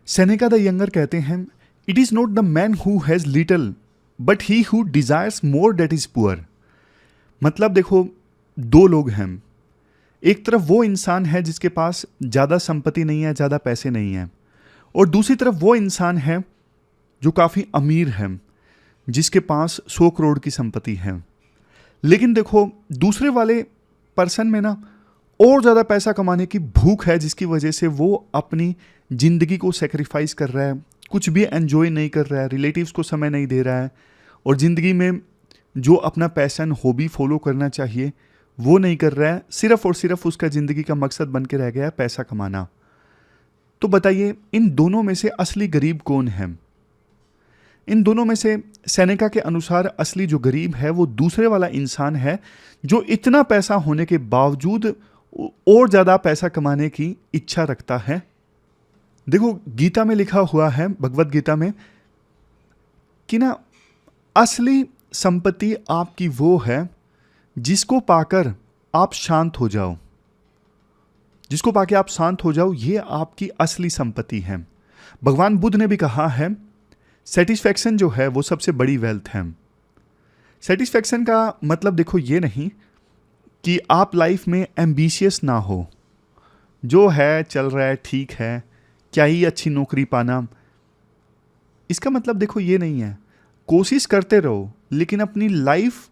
Seneca the younger कहते हैं, it is not the man who has little but he who desires more that is poor. मतलब देखो, दो लोग हैं। एक तरफ वो इंसान है जिसके पास ज़्यादा संपत्ति नहीं है, ज़्यादा पैसे नहीं है, और दूसरी तरफ वो इंसान है जो काफ़ी अमीर है, जिसके पास 100 करोड़ की संपत्ति है। लेकिन देखो, दूसरे वाले पर्सन में ना और ज़्यादा पैसा कमाने की भूख है, जिसकी वजह से वो अपनी ज़िंदगी को सेक्रीफाइस कर रहा है, कुछ भी एंजॉय नहीं कर रहा है, रिलेटिव्स को समय नहीं दे रहा है, और ज़िंदगी में जो अपना पैशन हॉबी फॉलो करना चाहिए वो नहीं कर रहा है। सिर्फ और सिर्फ उसका ज़िंदगी का मकसद बन के रह गया है पैसा कमाना। तो बताइए, इन दोनों में से असली गरीब कौन है? इन दोनों में से सेनेका के अनुसार असली जो गरीब है वो दूसरे वाला इंसान है, जो इतना पैसा होने के बावजूद और ज़्यादा पैसा कमाने की इच्छा रखता है। देखो, गीता में लिखा हुआ है, भगवत गीता में, कि ना असली संपत्ति आपकी वो है जिसको पाकर आप शांत हो जाओ। जिसको पाके आप शांत हो जाओ, ये आपकी असली संपत्ति है। भगवान बुद्ध ने भी कहा है, सेटिस्फैक्शन जो है वो सबसे बड़ी वेल्थ है। सेटिस्फैक्शन का मतलब देखो ये नहीं कि आप लाइफ में एम्बिशियस ना हो, जो है चल रहा है ठीक है, क्या ही अच्छी नौकरी पाना। इसका मतलब देखो ये नहीं है। कोशिश करते रहो, लेकिन अपनी लाइफ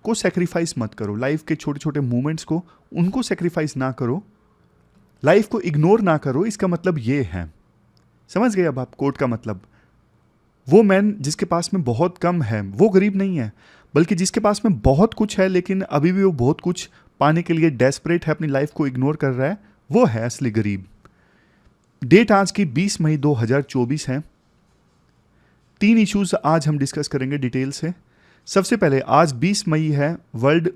को सेक्रीफाइस मत करो। लाइफ के छोटे छोटे मोमेंट्स को, उनको सेक्रीफाइस ना करो, लाइफ को इग्नोर ना करो। इसका मतलब ये है, समझ गए अब आप कोट का मतलब? वो मैन जिसके पास में बहुत कम है वो गरीब नहीं है, बल्कि जिसके पास में बहुत कुछ है लेकिन अभी भी वो बहुत कुछ पाने के लिए डेस्परेट है, अपनी लाइफ को इग्नोर कर रहा है, वो है असली गरीब। डेट आज की 20 मई 2024 है। 3 इश्यूज आज हम डिस्कस करेंगे डिटेल से। सबसे पहले, आज 20 मई है, वर्ल्ड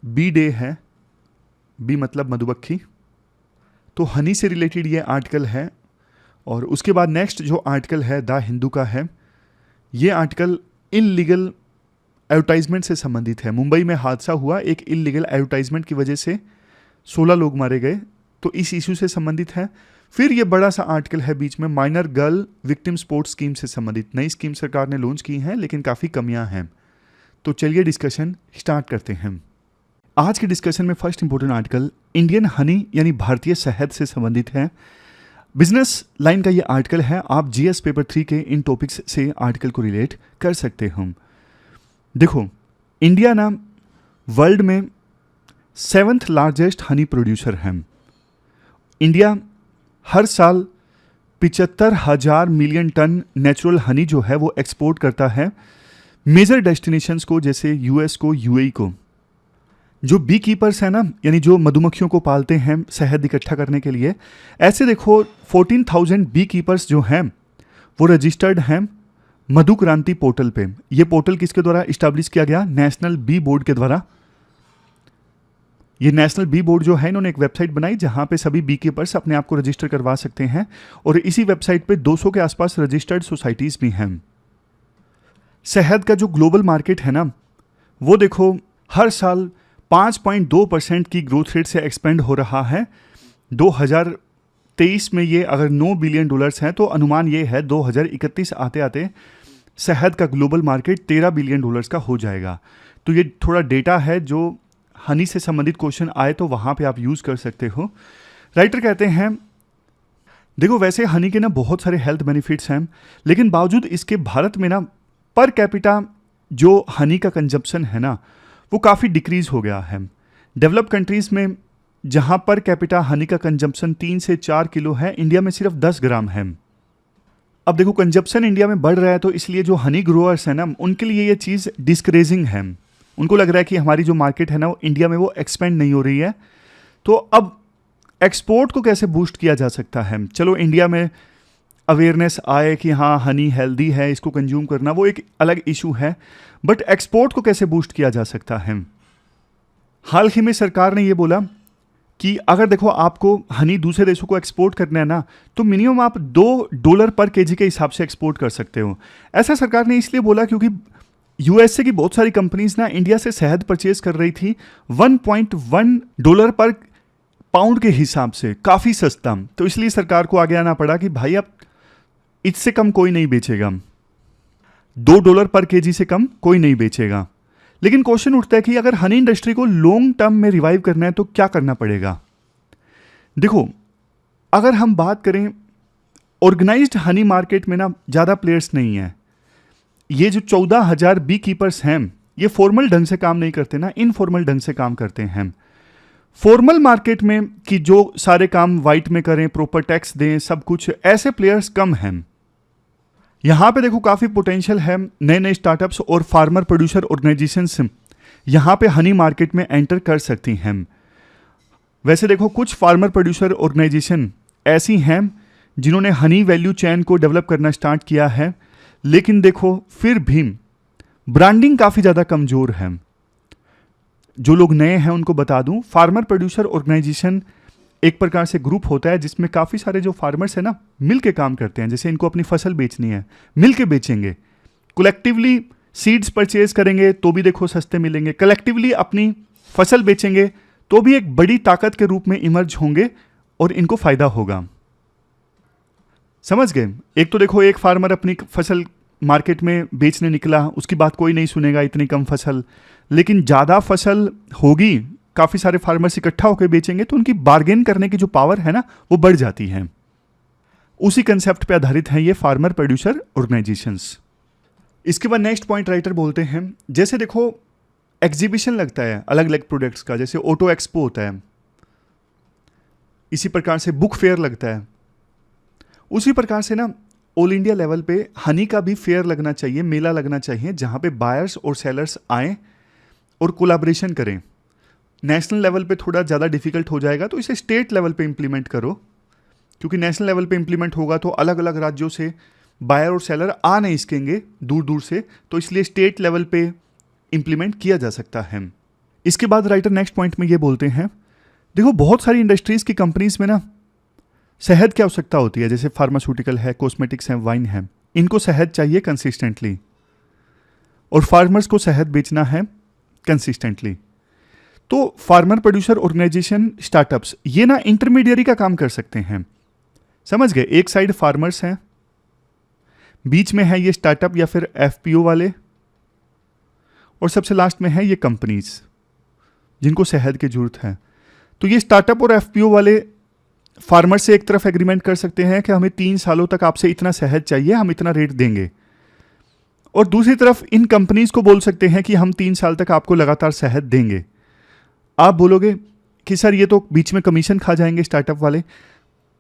बी डे है। बी मतलब मधुमक्खी, तो हनी से रिलेटेड ये आर्टिकल है। और उसके बाद नेक्स्ट जो आर्टिकल है द हिंदू का है। ये आर्टिकल इल्लीगल एडवर्टाइजमेंट से संबंधित है। मुंबई में हादसा हुआ, एक इल्लीगल एडवर्टाइजमेंट की वजह से 16 लोग मारे गए, तो इस इशू से संबंधित है। फिर ये बड़ा सा आर्टिकल है बीच में, minor girl victim support scheme से संबंधित। नई स्कीम सरकार ने लॉन्च की है, लेकिन काफ़ी कमियां हैं। तो चलिए डिस्कशन स्टार्ट करते हैं। आज के डिस्कशन में first important article Indian Honey यानी भारतीय शहद से संबंधित है। बिजनेस लाइन का ये आर्टिकल है। आप जीएस पेपर 3 के इन टॉपिक्स से आर्टिकल को रिलेट कर सकते हो। देखो, इंडिया ना वर्ल्ड में 7th लार्जेस्ट हनी प्रोड्यूसर है। इंडिया हर साल 75,000 मिलियन टन नेचुरल हनी जो है वो एक्सपोर्ट करता है मेजर डेस्टिनेशंस को, जैसे यूएस को, यूएई को। जो बी कीपर्स हैं ना, यानी जो मधुमक्खियों को पालते हैं शहद इकट्ठा करने के लिए, ऐसे देखो 14,000 बी कीपर्स जो हैं वो रजिस्टर्ड हैं मधु क्रांति पोर्टल पे। ये पोर्टल किसके द्वारा इस्टेब्लिश किया गया? नेशनल बी बोर्ड के द्वारा। ये नेशनल बी बोर्ड जो है, इन्होंने एक वेबसाइट बनाई जहां पे सभी बी कीपर्स अपने आप को रजिस्टर करवा सकते हैं, और इसी वेबसाइट पे 200 के आसपास रजिस्टर्ड सोसाइटीज भी हैं। शहद का जो ग्लोबल मार्केट है ना, वो देखो हर साल 5.2% की ग्रोथ रेट से एक्सपेंड हो रहा है। 2023 में ये अगर $9 बिलियन हैं, तो अनुमान ये है 2031 आते आते शहद का ग्लोबल मार्केट $13 बिलियन का हो जाएगा। तो ये थोड़ा डेटा है, जो हनी से संबंधित क्वेश्चन आए तो वहाँ पे आप यूज़ कर सकते हो। राइटर कहते हैं, देखो वैसे हनी के ना बहुत सारे हेल्थ बेनिफिट्स हैं, लेकिन बावजूद इसके भारत में ना पर कैपिटा जो हनी का कंजप्शन है ना वो काफ़ी डिक्रीज हो गया है। डेवलप कंट्रीज़ में जहाँ पर कैपिटा हनी का कंजप्शन 3 से 4 किलो है, इंडिया में सिर्फ 10 ग्राम है। अब देखो, कंजप्शन इंडिया में बढ़ रहा है, तो इसलिए जो हनी ग्रोअर्स हैं ना, उनके लिए ये चीज़ डिस्करेजिंग है। उनको लग रहा है कि हमारी जो मार्केट है ना, वो इंडिया में वो एक्सपेंड नहीं हो रही है। तो अब एक्सपोर्ट को कैसे बूस्ट किया जा सकता है? चलो इंडिया में अवेयरनेस आए कि हाँ हनी हेल्दी है, इसको कंज्यूम करना, वो एक अलग इशू है, बट एक्सपोर्ट को कैसे बूस्ट किया जा सकता है? हाल ही में सरकार ने ये बोला कि अगर देखो आपको हनी दूसरे देशों को एक्सपोर्ट करना है ना, तो मिनिमम आप $2 पर केजी के हिसाब से एक्सपोर्ट कर सकते हो। ऐसा सरकार ने इसलिए बोला क्योंकि यूएसए की बहुत सारी कंपनीज ना इंडिया से शहद परचेज कर रही थी $1.1 पर पाउंड के हिसाब से, काफ़ी सस्ता। तो इसलिए सरकार को आगे आना पड़ा कि भाई अब इससे कम कोई नहीं बेचेगा, $2 पर केजी से कम कोई नहीं बेचेगा। लेकिन क्वेश्चन उठता है कि अगर हनी इंडस्ट्री को लॉन्ग टर्म में रिवाइव करना है तो क्या करना पड़ेगा। देखो, अगर हम बात करें ऑर्गेनाइज्ड हनी मार्केट में ना ज़्यादा प्लेयर्स नहीं है। ये जो 14,000 बी कीपर्स हैं ये फॉर्मल ढंग से काम नहीं करते ना, इनफॉर्मल ढंग से काम करते हैं। फॉर्मल मार्केट में कि जो सारे काम वाइट में करें, प्रॉपर टैक्स दें, सब कुछ, ऐसे प्लेयर्स कम हैं। यहां पे देखो काफ़ी पोटेंशियल है, नए नए स्टार्टअप्स और फार्मर प्रोड्यूसर ऑर्गेनाइजेशंस यहां पे हनी मार्केट में एंटर कर सकती हैं। वैसे देखो कुछ फार्मर प्रोड्यूसर ऑर्गेनाइजेशन ऐसी हैं जिन्होंने हनी वैल्यू चेन को डेवलप करना स्टार्ट किया है, लेकिन देखो फिर भी ब्रांडिंग काफ़ी ज़्यादा कमज़ोर है। जो लोग नए हैं उनको बता दूं, फार्मर प्रोड्यूसर ऑर्गेनाइजेशन एक प्रकार से ग्रुप होता है जिसमें काफ़ी सारे जो फार्मर्स हैं ना मिल के काम करते हैं। जैसे इनको अपनी फसल बेचनी है, मिल के बेचेंगे, कलेक्टिवली सीड्स परचेज करेंगे तो भी देखो सस्ते मिलेंगे, कलेक्टिवली अपनी फसल बेचेंगे तो भी एक बड़ी ताकत के रूप में इमर्ज होंगे और इनको फायदा होगा। समझ गए? एक तो देखो एक फार्मर अपनी फसल मार्केट में बेचने निकला, उसकी बात कोई नहीं सुनेगा, इतनी कम फसल, लेकिन ज़्यादा फसल होगी, काफ़ी सारे फार्मर्स इकट्ठा होकर बेचेंगे तो उनकी बार्गेन करने की जो पावर है ना वो बढ़ जाती है। उसी कंसेप्ट पे आधारित है ये फार्मर प्रोड्यूसर ऑर्गेनाइजेशंस। इसके बाद नेक्स्ट पॉइंट राइटर बोलते हैं, जैसे देखो एग्जीबिशन लगता है अलग अलग प्रोडक्ट्स का, जैसे ऑटो एक्सपो होता है, इसी प्रकार से बुक फेयर लगता है, उसी प्रकार से ना ऑल इंडिया लेवल पे हनी का भी फेयर लगना चाहिए, मेला लगना चाहिए, जहाँ पे बायर्स और सेलर्स आएँ और कोलैबोरेशन करें। नेशनल लेवल पे थोड़ा ज़्यादा डिफिकल्ट हो जाएगा तो इसे स्टेट लेवल पे इम्प्लीमेंट करो, क्योंकि नेशनल लेवल पे इम्प्लीमेंट होगा तो अलग अलग राज्यों से बायर और सेलर आ नहीं सकेंगे दूर दूर से, तो इसलिए स्टेट लेवल पे इम्प्लीमेंट किया जा सकता है। इसके बाद राइटर नेक्स्ट पॉइंट में ये बोलते हैं, देखो बहुत सारी इंडस्ट्रीज़ की कंपनीज में ना शहद की आवश्यकता होती है, जैसे फार्मास्यूटिकल है, कॉस्मेटिक्स है, वाइन है, इनको शहद चाहिए कंसिस्टेंटली और फार्मर्स को शहद बेचना है कंसिस्टेंटली। तो फार्मर प्रोड्यूसर ऑर्गेनाइजेशन स्टार्टअप्स ये ना इंटरमीडियरी का काम कर सकते हैं। समझ गए? एक साइड फार्मर्स हैं, बीच में है ये स्टार्टअप या फिर एफपीओ वाले, और सबसे लास्ट में है ये कंपनीज जिनको शहद की जरूरत है। तो ये स्टार्टअप और एफपीओ वाले फार्मर से एक तरफ एग्रीमेंट कर सकते हैं कि हमें 3 सालों तक आपसे इतना शहद चाहिए, हम इतना रेट देंगे, और दूसरी तरफ इन कंपनीज को बोल सकते हैं कि हम 3 साल तक आपको लगातार शहद देंगे। आप बोलोगे कि सर ये तो बीच में कमीशन खा जाएंगे स्टार्टअप वाले।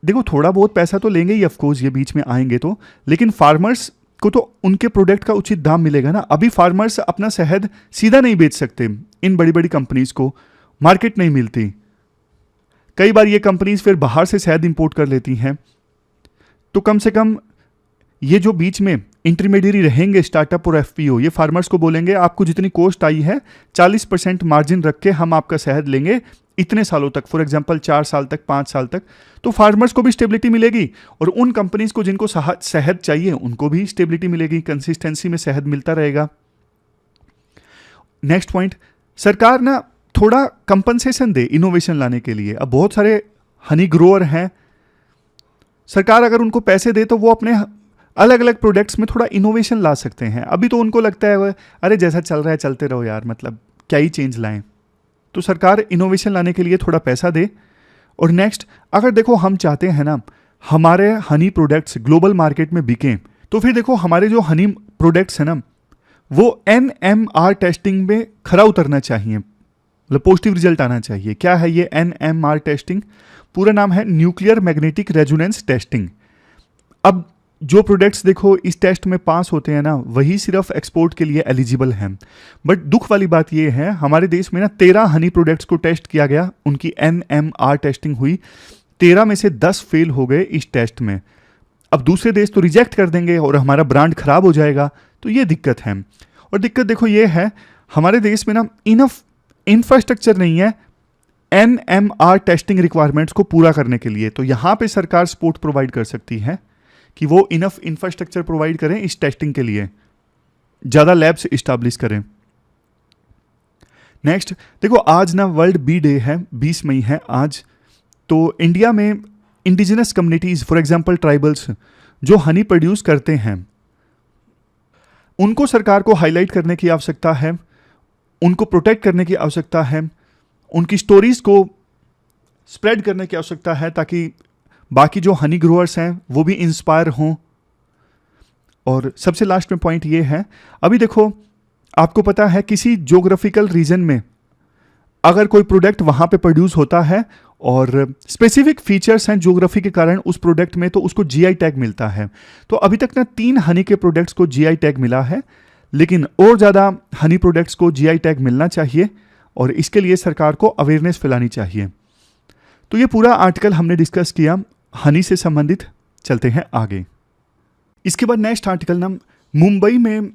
देखो थोड़ा बहुत पैसा तो लेंगे ही, ऑफकोर्स ये बीच में आएंगे तो, लेकिन फार्मर्स को तो उनके प्रोडक्ट का उचित दाम मिलेगा ना। अभी फार्मर्स अपना शहद सीधा नहीं बेच सकते, इन बड़ी बड़ी कंपनीज को मार्केट नहीं मिलती। कई बार ये कंपनीज फिर बाहर से शहद इंपोर्ट कर लेती हैं। तो कम से कम ये जो बीच में इंटरमीडियरी रहेंगे स्टार्टअप और एफपीओ, ये फार्मर्स को बोलेंगे आपको जितनी कॉस्ट आई है 40% मार्जिन रख के हम आपका शहद लेंगे इतने सालों तक, फॉर एग्जांपल 4 साल तक, 5 साल तक। तो फार्मर्स को भी स्टेबिलिटी मिलेगी और उन कंपनीज को जिनको शहद चाहिए उनको भी स्टेबिलिटी मिलेगी, कंसिस्टेंसी में शहद मिलता रहेगा। नेक्स्ट पॉइंट, सरकार ना थोड़ा कंपनसेशन दे इनोवेशन लाने के लिए। अब बहुत सारे हनी ग्रोअर हैं, सरकार अगर उनको पैसे दे तो वो अपने अलग अलग प्रोडक्ट्स में थोड़ा इनोवेशन ला सकते हैं। अभी तो उनको लगता है अरे जैसा चल रहा है चलते रहो यार, मतलब क्या ही चेंज लाएं। तो सरकार इनोवेशन लाने के लिए थोड़ा पैसा दे। और नेक्स्ट, अगर देखो हम चाहते हैं ना हमारे हनी प्रोडक्ट्स ग्लोबल मार्केट में बिकें, तो फिर देखो हमारे जो हनी प्रोडक्ट्स हैं ना वो NMR टेस्टिंग में खरा उतरना चाहिए, मतलब पॉजिटिव रिजल्ट आना चाहिए। क्या है ये NMR टेस्टिंग? पूरा नाम है न्यूक्लियर मैग्नेटिक रेजोनेंस टेस्टिंग। अब जो प्रोडक्ट्स देखो इस टेस्ट में पास होते हैं ना वही सिर्फ एक्सपोर्ट के लिए एलिजिबल हैं। बट दुख वाली बात ये है हमारे देश में ना 13 हनी प्रोडक्ट्स को टेस्ट किया गया, उनकी NMR टेस्टिंग हुई, 13 में से 10 फेल हो गए इस टेस्ट में। अब दूसरे देश तो रिजेक्ट कर देंगे और हमारा ब्रांड खराब हो जाएगा, तो ये दिक्कत है। और दिक्कत देखो ये है हमारे देश में ना इनफ इंफ्रास्ट्रक्चर नहीं है NMR टेस्टिंग रिक्वायरमेंट्स को पूरा करने के लिए। तो यहाँ पे सरकार सपोर्ट प्रोवाइड कर सकती है कि वो इनफ इंफ्रास्ट्रक्चर प्रोवाइड करें इस टेस्टिंग के लिए, ज़्यादा लैब्स इस्टेब्लिश करें। नेक्स्ट देखो आज ना वर्ल्ड बी डे है, 20 मई है आज। तो इंडिया में indigenous communities for example tribals जो हनी प्रोड्यूस करते हैं उनको सरकार को हाईलाइट करने की आवश्यकता है, उनको प्रोटेक्ट करने की आवश्यकता है, उनकी स्टोरीज को स्प्रेड करने की आवश्यकता है ताकि बाकी जो हनी ग्रोअर्स हैं वो भी इंस्पायर हों। और सबसे लास्ट में पॉइंट ये है, अभी देखो आपको पता है किसी ज्योग्राफिकल रीजन में अगर कोई प्रोडक्ट वहां पे प्रोड्यूस होता है और स्पेसिफिक फीचर्स हैं ज्योग्राफी के कारण उस प्रोडक्ट में, तो उसको जीआई टैग मिलता है। तो अभी तक ना 3 हनी के प्रोडक्ट्स को जीआई टैग मिला है, लेकिन और ज़्यादा हनी प्रोडक्ट्स को जीआई टैग मिलना चाहिए और इसके लिए सरकार को अवेयरनेस फैलानी चाहिए। तो ये पूरा आर्टिकल हमने डिस्कस किया हनी से संबंधित। चलते हैं आगे। इसके बाद नेक्स्ट आर्टिकल ना, मुंबई में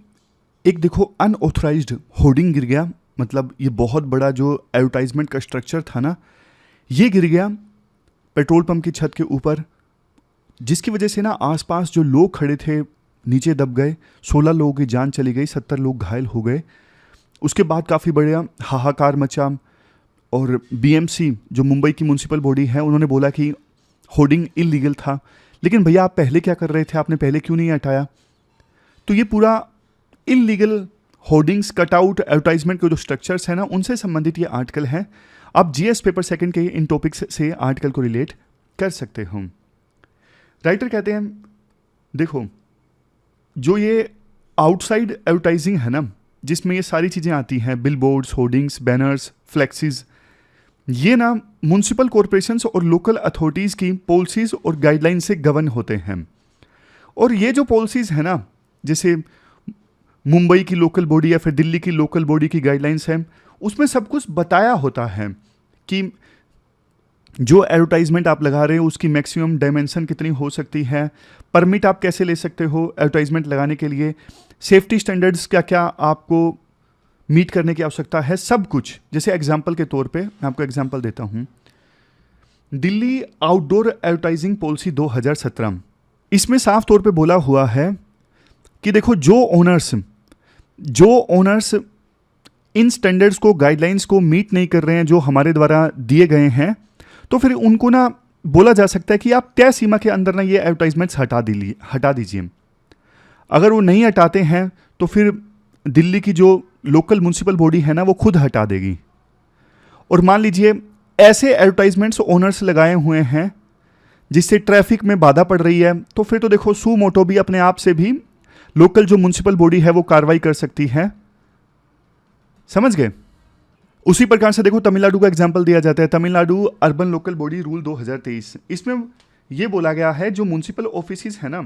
एक देखो अनऑथराइज्ड होर्डिंग गिर गया। मतलब ये बहुत बड़ा जो एडवर्टाइजमेंट का स्ट्रक्चर था ना, ये गिर गया पेट्रोल पंप की छत के ऊपर, जिसकी वजह से ना आसपास जो लोग खड़े थे नीचे दब गए। 16 लोगों की जान चली गई, 70 लोग घायल हो गए। उसके बाद काफ़ी बड़ा हाहाकार मचा और बीएमसी जो मुंबई की म्यूनसिपल बॉडी है उन्होंने बोला कि होर्डिंग इलीगल था। लेकिन भैया आप पहले क्या कर रहे थे, आपने पहले क्यों नहीं हटाया? तो ये पूरा इलीगल होर्डिंग्स, कटआउट, एडवर्टाइजमेंट के जो स्ट्रक्चर्स हैं ना, उनसे संबंधित ये आर्टिकल है। आप जीएस पेपर सेकंड के इन टॉपिक्स से आर्टिकल को रिलेट कर सकते हो। राइटर कहते हैं देखो जो ये आउटसाइड एडवर्टाइजिंग है ना, जिसमें ये सारी चीज़ें आती हैं, बिलबोर्ड्स, होर्डिंग्स, बैनर्स, फ्लैक्सीज, ये ना म्यूनसिपल कॉरपोरेशंस और लोकल अथॉरिटीज़ की पॉलिसीज़ और गाइडलाइन से गवर्न होते हैं। और ये जो पॉलिसीज़ है ना, जैसे मुंबई की लोकल बॉडी या फिर दिल्ली की लोकल बॉडी की गाइडलाइंस हैं, उसमें सब कुछ बताया होता है कि जो एडवर्टाइजमेंट आप लगा रहे हो उसकी मैक्सिमम डायमेंशन कितनी हो सकती है, परमिट आप कैसे ले सकते हो एडवर्टाइजमेंट लगाने के लिए, सेफ्टी स्टैंडर्ड्स क्या क्या आपको मीट करने की आवश्यकता है, सब कुछ। जैसे एग्जांपल के तौर पे मैं आपको एग्जांपल देता हूँ, दिल्ली आउटडोर एडवर्टाइजिंग पॉलिसी 2017, इसमें साफ तौर पे बोला हुआ है कि देखो जो ओनर्स इन स्टैंडर्ड्स को, गाइडलाइंस को मीट नहीं कर रहे हैं जो हमारे द्वारा दिए गए हैं, तो फिर उनको ना बोला जा सकता है कि आप तय सीमा के अंदर ना ये एडवर्टाइजमेंट्स हटा दीजिए। अगर वो नहीं हटाते हैं तो फिर दिल्ली की जो लोकल म्यूनसिपल बॉडी है ना वो खुद हटा देगी। और मान लीजिए ऐसे एडवर्टाइजमेंट्स ओनर्स लगाए हुए हैं जिससे ट्रैफिक में बाधा पड़ रही है, तो फिर तो देखो सू मोटो भी अपने आप से भी लोकल जो म्यूनसिपल बॉडी है वो कार्रवाई कर सकती है। समझ गए? उसी प्रकार से देखो तमिलनाडु का एग्जांपल दिया जाता है, Tamil Nadu urban local body rule 2023। इसमें यह बोला गया है जो म्यूनसिपल ऑफिसेज है ना,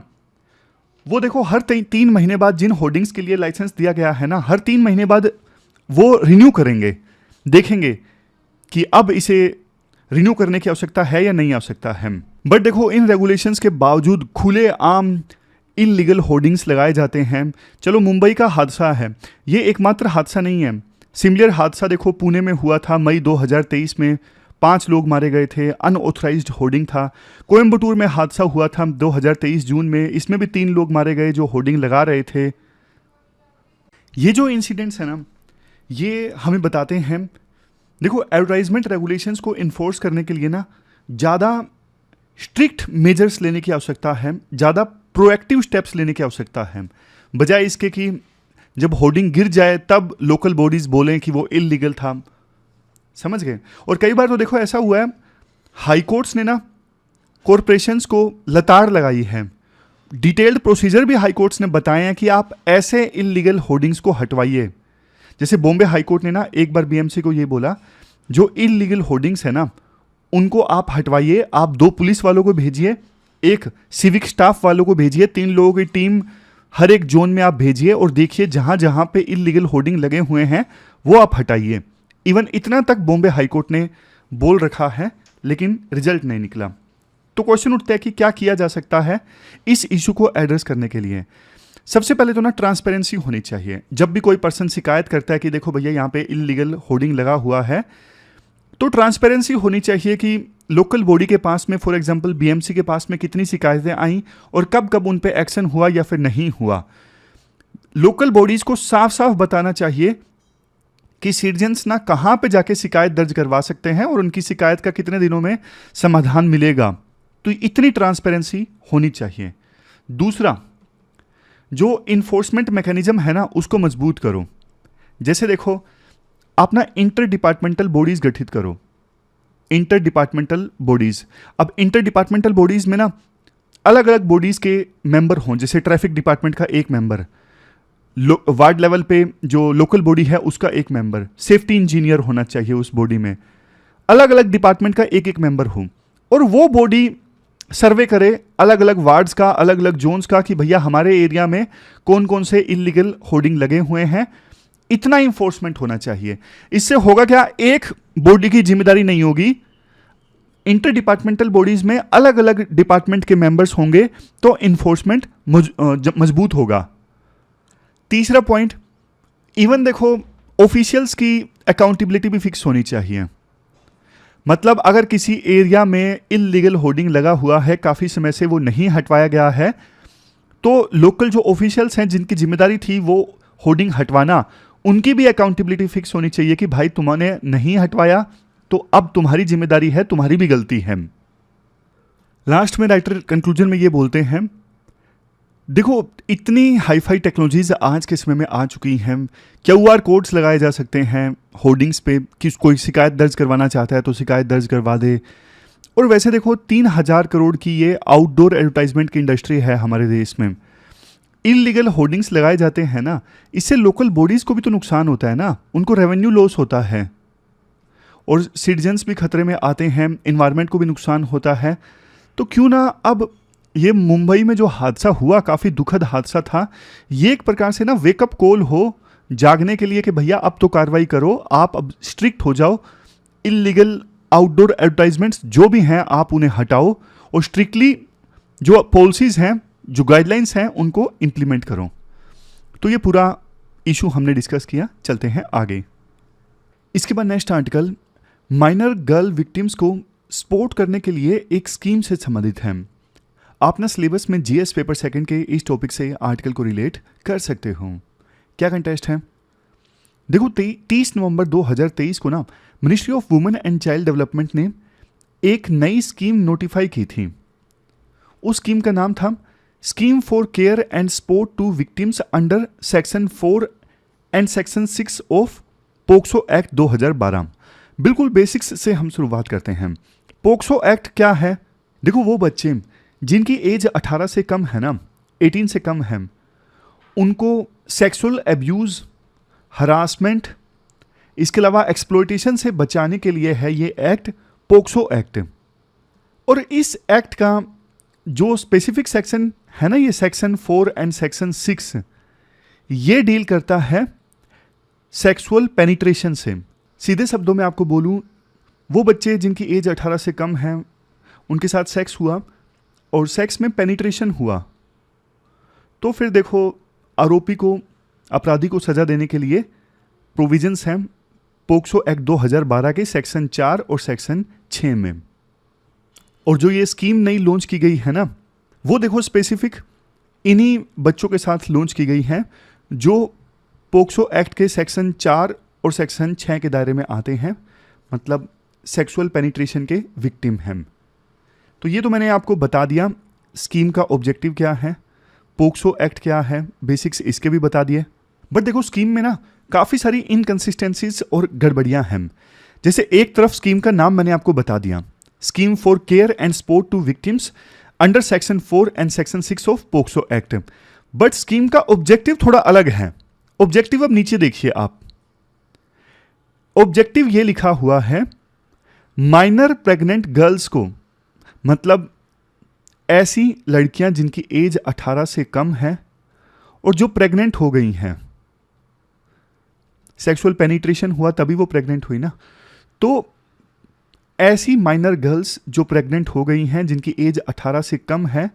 वो देखो हर 3 महीने बाद जिन होर्डिंग्स के लिए लाइसेंस दिया गया है ना, हर 3 महीने बाद वो रिन्यू करेंगे, देखेंगे कि अब इसे रिन्यू करने की आवश्यकता है या नहीं आवश्यकता है। बट देखो इन रेगुलेशंस के बावजूद खुले आम इलीगल होर्डिंग्स लगाए जाते हैं। चलो मुंबई का हादसा है, ये एकमात्र हादसा नहीं है। सिमिलर हादसा देखो पुणे में हुआ था मई 2023 में, 5 लोग मारे गए थे, अनऑथराइज्ड होर्डिंग था। कोयम्बटूर में हादसा हुआ था 2023 जून में, इसमें भी 3 लोग मारे गए जो होर्डिंग लगा रहे थे। ये जो इंसिडेंट्स है ना, ये हमें बताते हैं देखो एडवर्टाइजमेंट रेगुलेशंस को इन्फोर्स करने के लिए ना ज़्यादा स्ट्रिक्ट मेजर्स लेने की आवश्यकता है, ज़्यादा प्रोएक्टिव स्टेप्स लेने की आवश्यकता है, बजाय इसके कि जब होर्डिंग गिर जाए तब लोकल बॉडीज बोलें कि वो इलीगल था। समझ गए? और कई बार तो देखो ऐसा हुआ है, हाई कोर्ट्स ने ना कॉरपोरेशंस को लताड़ लगाई है। डिटेल्ड प्रोसीजर भी हाई कोर्ट्स ने बताए हैं कि आप ऐसे इलीगल होर्डिंग्स को हटवाइए। जैसे बॉम्बे हाई कोर्ट ने ना एक बार बीएमसी को ये बोला, जो इलीगल होर्डिंग्स है ना उनको आप हटवाइए, आप 2 पुलिस वालों को भेजिए, 1 सिविक स्टाफ वालों को भेजिए, 3 लोगों की टीम हर एक जोन में आप भेजिए और देखिए जहां जहां पे इलीगल होर्डिंग लगे हुए हैं वो आप हटाइए। इवन इतना तक बॉम्बे हाई कोर्ट ने बोल रखा है, लेकिन रिजल्ट नहीं निकला। तो क्वेश्चन उठता है कि क्या किया जा सकता है इस इशू को एड्रेस करने के लिए। सबसे पहले तो ना ट्रांसपेरेंसी होनी चाहिए। जब भी कोई पर्सन शिकायत करता है कि देखो भैया यहाँ पे इलीगल होर्डिंग लगा हुआ है, तो ट्रांसपेरेंसी होनी चाहिए कि लोकल बॉडी के पास में, फॉर एग्जांपल बीएमसी के पास में कितनी शिकायतें आई और कब कब उन पे एक्शन हुआ या फिर नहीं हुआ। लोकल बॉडीज को साफ साफ बताना चाहिए कि सिटीजन्स ना कहाँ पे जाके शिकायत दर्ज करवा सकते हैं और उनकी शिकायत का कितने दिनों में समाधान मिलेगा। तो इतनी ट्रांसपेरेंसी होनी चाहिए। दूसरा, जो इन्फोर्समेंट मैकेनिज्म है ना उसको मजबूत करो। जैसे देखो, आप ना इंटर डिपार्टमेंटल बॉडीज गठित करो। इंटर डिपार्टमेंटल बॉडीज, अब इंटर डिपार्टमेंटल बॉडीज में ना अलग अलग बॉडीज के मेंबर हों। जैसे ट्रैफिक डिपार्टमेंट का एक मेंबर, वार्ड लेवल पे जो लोकल बॉडी है उसका एक मेंबर, सेफ्टी इंजीनियर होना चाहिए उस बॉडी में, अलग अलग डिपार्टमेंट का एक एक मेंबर हो, और वो बॉडी सर्वे करे अलग अलग वार्ड्स का, अलग अलग जोन्स का, कि भैया हमारे एरिया में कौन कौन से इलीगल होर्डिंग लगे हुए हैं, इतना इंफोर्समेंट होना चाहिए। इससे होगा क्या, एक बॉडी की जिम्मेदारी नहीं होगी, इंटर डिपार्टमेंटल बॉडीज में अलग अलग डिपार्टमेंट के मेंबर्स होंगे, तो इंफोर्समेंट मजबूत होगा। तीसरा पॉइंट, इवन देखो ऑफिशियल्स की अकाउंटेबिलिटी भी फिक्स होनी चाहिए। मतलब अगर किसी एरिया में इलीगल होर्डिंग लगा हुआ है, काफी समय से वो नहीं हटवाया गया है, तो लोकल जो ऑफिशियल्स हैं जिनकी जिम्मेदारी थी वो होर्डिंग हटवाना, उनकी भी अकाउंटेबिलिटी फिक्स होनी चाहिए कि भाई तुमने नहीं हटवाया तो अब तुम्हारी जिम्मेदारी है, तुम्हारी भी गलती है। लास्ट में राइटर कंक्लूजन में ये बोलते हैं, देखो इतनी हाईफाई टेक्नोलॉजीज आज के समय में आ चुकी हैं, QR कोड्स लगाए जा सकते हैं होर्डिंग्स पे, कि कोई शिकायत दर्ज करवाना चाहता है तो शिकायत दर्ज करवा दे। और वैसे देखो 3,000 करोड़ की ये आउटडोर एडवर्टाइजमेंट की इंडस्ट्री है हमारे देश में। इलीगल होर्डिंग्स लगाए जाते हैं ना, इससे लोकल बॉडीज को भी तो नुकसान होता है ना, उनको रेवेन्यू लॉस होता है, और सिटीजन्स भी खतरे में आते हैं, इन्वायरमेंट को भी नुकसान होता है। तो क्यों ना अब ये मुंबई में जो हादसा हुआ, काफ़ी दुखद हादसा था, ये एक प्रकार से ना वेकअप कॉल हो जागने के लिए कि भैया अब तो कार्रवाई करो, आप अब स्ट्रिक्ट हो जाओ, इलीगल आउटडोर एडवर्टाइजमेंट्स जो भी हैं आप उन्हें हटाओ, और स्ट्रिक्टली जो पॉलिसीज़ हैं, जो गाइडलाइंस हैं, उनको इम्प्लीमेंट करो। तो ये पूरा इशू हमने डिस्कस किया, चलते हैं आगे। इसके बाद next article minor girl victims को सपोर्ट करने के लिए एक स्कीम से संबंधित है। आप ना सिलेबस में GS पेपर सेकंड के इस टॉपिक से आर्टिकल को रिलेट कर सकते हो। क्या कंटेस्ट है, देखो 30 नवंबर 2023 को ना ministry of women and child development ने एक नई स्कीम नोटिफाई की थी। उस स्कीम का नाम था scheme for care and support to victims under section 4 and section 6 of POCSO act 2012। बिल्कुल बेसिक्स से हम शुरुआत करते हैं। पोक्सो एक्ट क्या है, देखो वो बच्चे जिनकी एज 18 से कम है ना, 18 से कम है, उनको सेक्सुअल एब्यूज़, हरासमेंट, इसके अलावा एक्सप्लॉयटेशन से बचाने के लिए है ये एक्ट, पोक्सो एक्ट। और इस एक्ट का जो स्पेसिफिक सेक्शन है ना, ये सेक्शन 4 एंड सेक्शन 6, ये डील करता है सेक्सुअल पेनिट्रेशन से। सीधे शब्दों में आपको बोलूं, वो बच्चे जिनकी एज 18 से कम है, उनके साथ सेक्स हुआ और सेक्स में पेनिट्रेशन हुआ, तो फिर देखो आरोपी को, अपराधी को सजा देने के लिए प्रोविजंस हैं पोक्सो एक्ट 2012 के सेक्शन 4 और सेक्शन 6 में। और जो ये स्कीम नई लॉन्च की गई है ना, वो देखो स्पेसिफिक इन्हीं बच्चों के साथ लॉन्च की गई है जो पोक्सो एक्ट के सेक्शन 4 और सेक्शन 6 के दायरे में आते हैं, मतलब सेक्सुअल पेनिट्रेशन के विक्टिम हैं। तो ये तो मैंने आपको बता दिया, स्कीम का ऑब्जेक्टिव क्या है, पोक्सो एक्ट क्या है, बेसिक्स इसके भी बता दिए। बट देखो स्कीम में ना काफ़ी सारी इनकन्सिस्टेंसीज और गड़बड़ियां हैं। जैसे एक तरफ स्कीम का नाम मैंने आपको बता दिया, scheme for care and support to victims under section 4 and section 6 of POCSO act, but scheme का ऑब्जेक्टिव थोड़ा अलग है। ऑब्जेक्टिव अब नीचे देखिए आप, ऑब्जेक्टिव ये लिखा हुआ है माइनर प्रेग्नेंट गर्ल्स को, मतलब ऐसी लड़कियां जिनकी एज 18 से कम है और जो प्रेग्नेंट हो गई हैं, सेक्सुअल पेनिट्रेशन हुआ तभी वो प्रेग्नेंट हुई ना, तो ऐसी माइनर गर्ल्स जो प्रेग्नेंट हो गई हैं जिनकी एज 18 से कम है,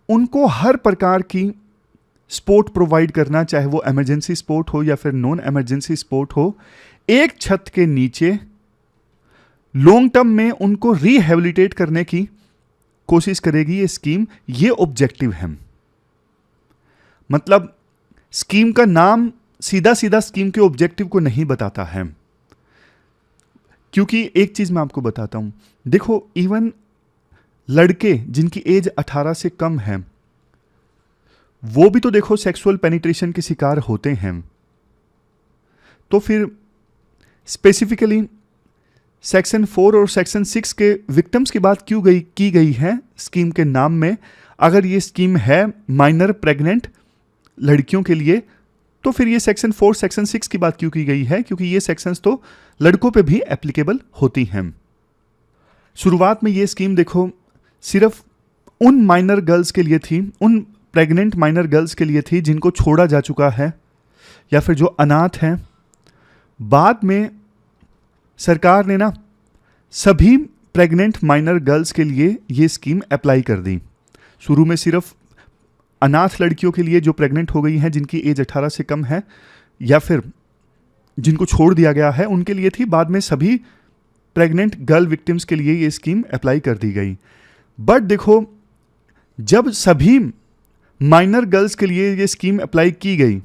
उनको हर प्रकार की सपोर्ट प्रोवाइड करना, चाहे वो इमरजेंसी सपोर्ट हो या फिर नॉन इमरजेंसी सपोर्ट हो, एक छत के नीचे लॉन्ग टर्म में उनको रिहेबिलिटेट करने की कोशिश करेगी ये स्कीम। ये ऑब्जेक्टिव है। मतलब स्कीम का नाम सीधा सीधा स्कीम के ऑब्जेक्टिव को नहीं बताता है, क्योंकि एक चीज मैं आपको बताता हूं, देखो इवन लड़के जिनकी एज 18 से कम है वो भी तो देखो सेक्सुअल पेनिट्रेशन के शिकार होते हैं। तो फिर स्पेसिफिकली सेक्शन 4 और सेक्शन 6 के विक्टिम्स की बात क्यों की गई है स्कीम के नाम में? अगर ये स्कीम है माइनर प्रेग्नेंट लड़कियों के लिए, तो फिर ये सेक्शन 4 सेक्शन 6 की बात क्यों की गई है? क्योंकि ये सेक्शंस तो लड़कों पे भी एप्लीकेबल होती हैं। शुरुआत में ये स्कीम देखो सिर्फ उन माइनर गर्ल्स के लिए थी, उन प्रेग्नेंट माइनर गर्ल्स के लिए थी जिनको छोड़ा जा चुका है या फिर जो अनाथ हैं। बाद में सरकार ने ना सभी प्रेग्नेंट माइनर गर्ल्स के लिए ये स्कीम अप्लाई कर दी। शुरू में सिर्फ अनाथ लड़कियों के लिए जो प्रेग्नेंट हो गई हैं, जिनकी एज 18 से कम है या फिर जिनको छोड़ दिया गया है, उनके लिए थी। बाद में सभी प्रेग्नेंट गर्ल विक्टिम्स के लिए ये स्कीम अप्लाई कर दी गई। बट देखो, जब सभी माइनर गर्ल्स के लिए ये स्कीम अप्लाई की गई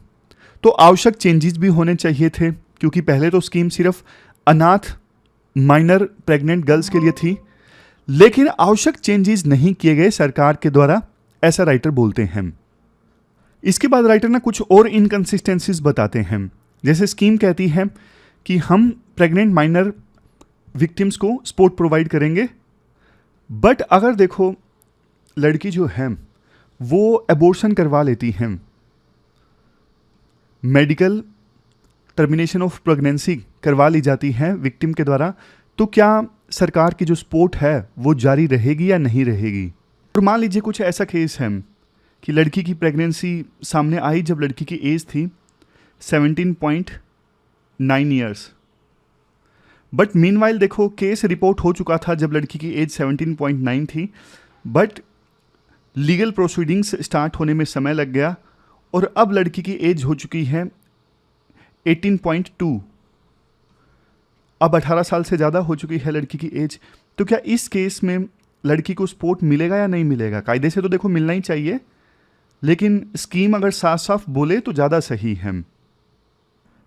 तो आवश्यक चेंजेस भी होने चाहिए थे, क्योंकि पहले तो स्कीम सिर्फ अनाथ माइनर प्रेग्नेंट गर्ल्स के लिए थी, लेकिन आवश्यक चेंजेस नहीं किए गए सरकार के द्वारा, ऐसा राइटर बोलते हैं। इसके बाद राइटर ना कुछ और इनकंसिस्टेंसीज बताते हैं। जैसे स्कीम कहती है कि हम प्रेग्नेंट माइनर विक्टिम्स को सपोर्ट प्रोवाइड करेंगे, बट अगर देखो लड़की जो है वो एबॉर्शन करवा लेती हैं, मेडिकल टर्मिनेशन ऑफ प्रेगनेंसी करवा ली जाती है विक्टिम के द्वारा, तो क्या सरकार की जो सपोर्ट है वो जारी रहेगी या नहीं रहेगी? और मान लीजिए कुछ ऐसा केस है कि लड़की की प्रेगनेंसी सामने आई जब लड़की की एज थी 17.9 ईयर्स, बट मीनवाइल देखो केस रिपोर्ट हो चुका था जब लड़की की एज 17.9 थी, बट लीगल प्रोसीडिंग्स स्टार्ट होने में समय लग गया और अब लड़की की एज हो चुकी है 18.2, अब 18 साल से ज़्यादा हो चुकी है लड़की की एज। तो क्या इस केस में लड़की को सपोर्ट मिलेगा या नहीं मिलेगा? कायदे से तो देखो मिलना ही चाहिए, लेकिन स्कीम अगर साफ साफ बोले तो ज़्यादा सही है।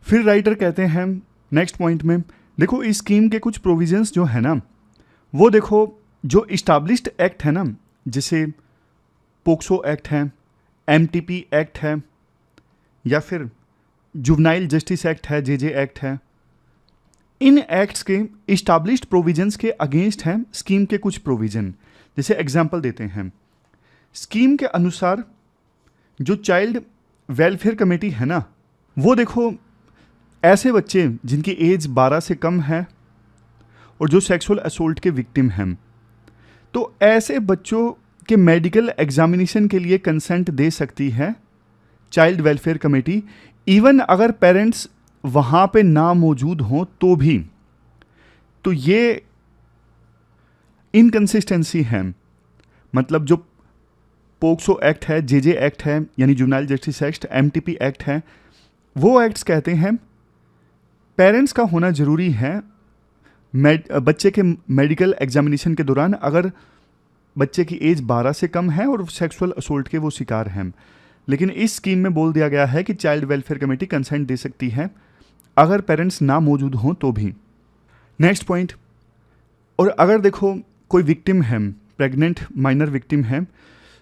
फिर राइटर कहते हैं नेक्स्ट पॉइंट में, देखो इस स्कीम के कुछ प्रोविजंस जो है ना, वो देखो जो इस्टाब्लिश्ड एक्ट है ना, जैसे पोक्सो एक्ट है, एमटीपी एक्ट है, या फिर जुवनाइल जस्टिस एक्ट है, जेजे एक्ट है, इन एक्ट्स के इस्टाब्लिश्ड प्रोविजंस के अगेंस्ट हैं स्कीम के कुछ प्रोविजन। जैसे एग्जांपल देते हैं, स्कीम के अनुसार जो चाइल्ड वेलफेयर कमेटी है ना, वो देखो ऐसे बच्चे जिनकी एज 12 से कम है और जो सेक्सुअल असोल्ट के विक्टिम हैं, तो ऐसे बच्चों के मेडिकल एग्जामिनेशन के लिए कंसेंट दे सकती है चाइल्ड वेलफेयर कमेटी, इवन अगर पेरेंट्स वहाँ पे ना मौजूद हों तो भी। तो ये इनकंसिस्टेंसी है, मतलब जो पोक्सो एक्ट है, जेजे एक्ट है यानी juvenile justice act, MTP act है, वो एक्ट्स कहते हैं पेरेंट्स का होना ज़रूरी है बच्चे के मेडिकल एग्जामिनेशन के दौरान, अगर बच्चे की एज 12 से कम है और सेक्सुअल असोल्ट के वो शिकार हैं। लेकिन इस स्कीम में बोल दिया गया है कि चाइल्ड वेलफेयर कमेटी कंसेंट दे सकती है अगर पेरेंट्स ना मौजूद हों तो भी। नेक्स्ट पॉइंट, और अगर देखो कोई विक्टिम है, प्रेग्नेंट माइनर विक्टिम है,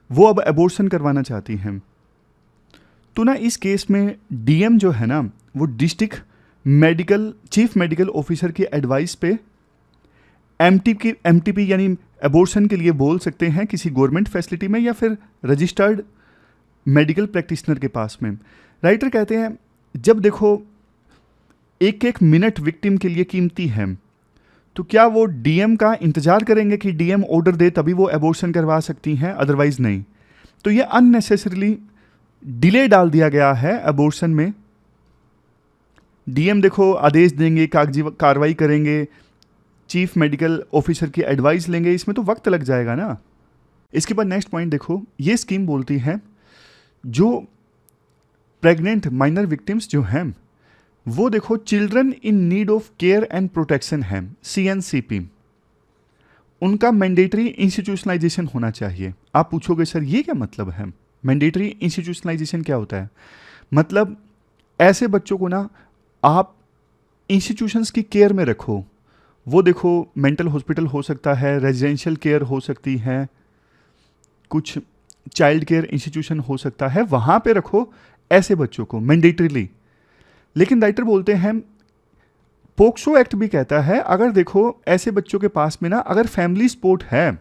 वो अब एबॉर्शन करवाना चाहती हैं, तो ना इस केस में डीएम जो है ना, वो डिस्ट्रिक्ट चीफ मेडिकल ऑफिसर की एडवाइस पे एमटीपी यानी एबॉर्शन के लिए बोल सकते हैं किसी गवर्नमेंट फैसिलिटी में या फिर रजिस्टर्ड मेडिकल प्रैक्टिशनर के पास में। राइटर कहते हैं जब देखो एक एक मिनट विक्टिम के लिए कीमती है, तो क्या वो डीएम का इंतजार करेंगे कि डीएम ऑर्डर दे तभी वो एबॉर्शन करवा सकती हैं, अदरवाइज नहीं? तो ये अननेसेसरीली डिले डाल दिया गया है एबॉर्शन में। डीएम देखो आदेश देंगे, कागजी कार्रवाई करेंगे, चीफ मेडिकल ऑफिसर की एडवाइस लेंगे, इसमें तो वक्त लग जाएगा ना। इसके बाद नेक्स्ट पॉइंट देखो, ये स्कीम बोलती है जो प्रेग्नेंट माइनर विक्टिम्स जो हैं वो देखो children in need of care and protection है, CNCP, उनका मैंडेटरी इंस्टीट्यूशनलाइजेशन होना चाहिए। आप पूछोगे सर ये क्या मतलब है, मैंडेटरी इंस्टीट्यूशनलाइजेशन क्या होता है? मतलब ऐसे बच्चों को ना आप इंस्टीट्यूशंस की केयर में रखो। वो देखो मेंटल हॉस्पिटल हो सकता है, रेजिडेंशियल केयर हो सकती है, कुछ चाइल्ड केयर इंस्टीट्यूशन हो सकता है, वहाँ पे रखो ऐसे बच्चों को मैंडेटरीली। लेकिन राइटर बोलते हैं पोक्सो एक्ट भी कहता है अगर देखो ऐसे बच्चों के पास में ना अगर फैमिली सपोर्ट है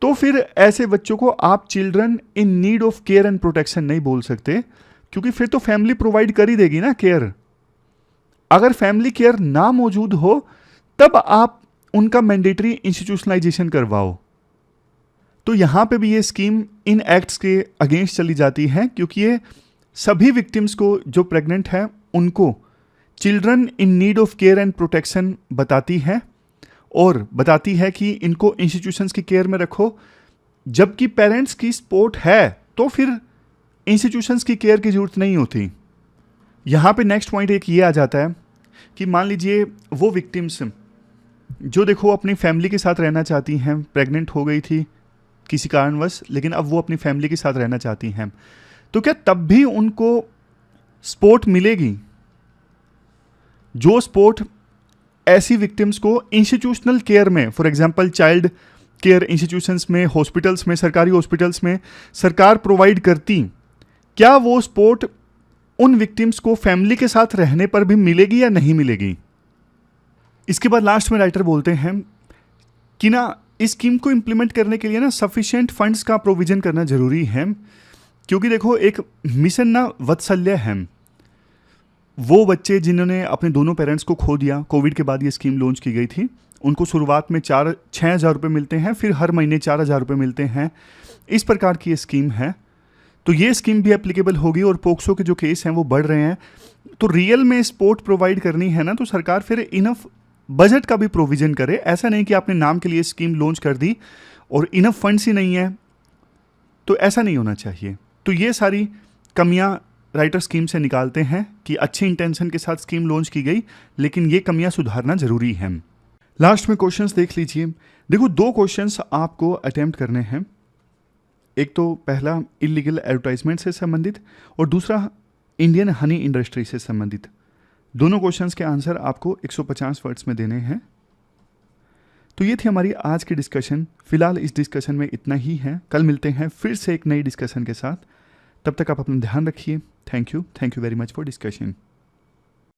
तो फिर ऐसे बच्चों को आप children in need of care and protection नहीं बोल सकते, क्योंकि फिर तो फैमिली प्रोवाइड कर ही देगी ना केयर। अगर फैमिली केयर ना मौजूद हो तब आप उनका मैंडेटरी इंस्टीट्यूशनलाइजेशन करवाओ। तो यहां पे भी ये स्कीम इन एक्ट्स के अगेंस्ट चली जाती है, क्योंकि ये सभी विक्टिम्स को जो प्रेग्नेंट है उनको children in need of care and protection बताती है और बताती है कि इनको इंस्टीट्यूशंस की केयर में रखो। जबकि पेरेंट्स की सपोर्ट है तो फिर इंस्टीट्यूशंस की केयर की जरूरत नहीं होती। यहाँ पे नेक्स्ट पॉइंट एक ये आ जाता है कि मान लीजिए वो विक्टिम्स जो देखो अपनी फैमिली के साथ रहना चाहती हैं, प्रेग्नेंट हो गई थी किसी कारणवश, लेकिन अब वो अपनी फैमिली के साथ रहना चाहती हैं, तो क्या तब भी उनको सपोर्ट मिलेगी? जो सपोर्ट ऐसी विक्टिम्स को इंस्टीट्यूशनल केयर में, for example child care institutions में, हॉस्पिटल्स में, सरकारी हॉस्पिटल्स में सरकार प्रोवाइड करती, क्या वो सपोर्ट उन विक्टिम्स को फैमिली के साथ रहने पर भी मिलेगी या नहीं मिलेगी? इसके बाद लास्ट में राइटर बोलते हैं कि ना इस स्कीम को इम्प्लीमेंट करने के लिए ना सफिशिएंट फंड्स का प्रोविजन करना जरूरी है, क्योंकि देखो एक मिशन ना वात्सल्य है। वो बच्चे जिन्होंने अपने दोनों पेरेंट्स को खो दिया, कोविड के बाद ये स्कीम लॉन्च की गई थी, उनको शुरुआत में 6,000 रुपये मिलते हैं, फिर हर महीने 4,000 रुपये मिलते हैं। इस प्रकार की ये स्कीम है, तो ये स्कीम भी एप्लीकेबल होगी। और पोक्सो के जो केस हैं वो बढ़ रहे हैं, तो रियल में सपोर्ट प्रोवाइड करनी है ना, तो सरकार फिर इनफ बजट का भी प्रोविजन करे। ऐसा नहीं कि आपने नाम के लिए स्कीम लॉन्च कर दी और इनफ फंड्स ही नहीं है, तो ऐसा नहीं होना चाहिए। तो ये सारी कमियां राइटर स्कीम से निकालते हैं कि अच्छी इंटेंशन के साथ स्कीम लॉन्च की गई, लेकिन ये कमियां सुधारना जरूरी है। लास्ट में क्वेश्चंस देख लीजिए। देखो 2 क्वेश्चंस आपको अटेम्प्ट करने हैं। एक तो पहला इलीगल एडवर्टाइजमेंट से संबंधित और दूसरा इंडियन हनी इंडस्ट्री से संबंधित। दोनों क्वेश्चंस के आंसर आपको 150 वर्ड्स में देने हैं। तो ये थी हमारी आज की डिस्कशन। फिलहाल इस डिस्कशन में इतना ही है। कल मिलते हैं फिर से एक नई डिस्कशन के साथ। तब तक आप अपना ध्यान रखिए। Thank you very much for discussion.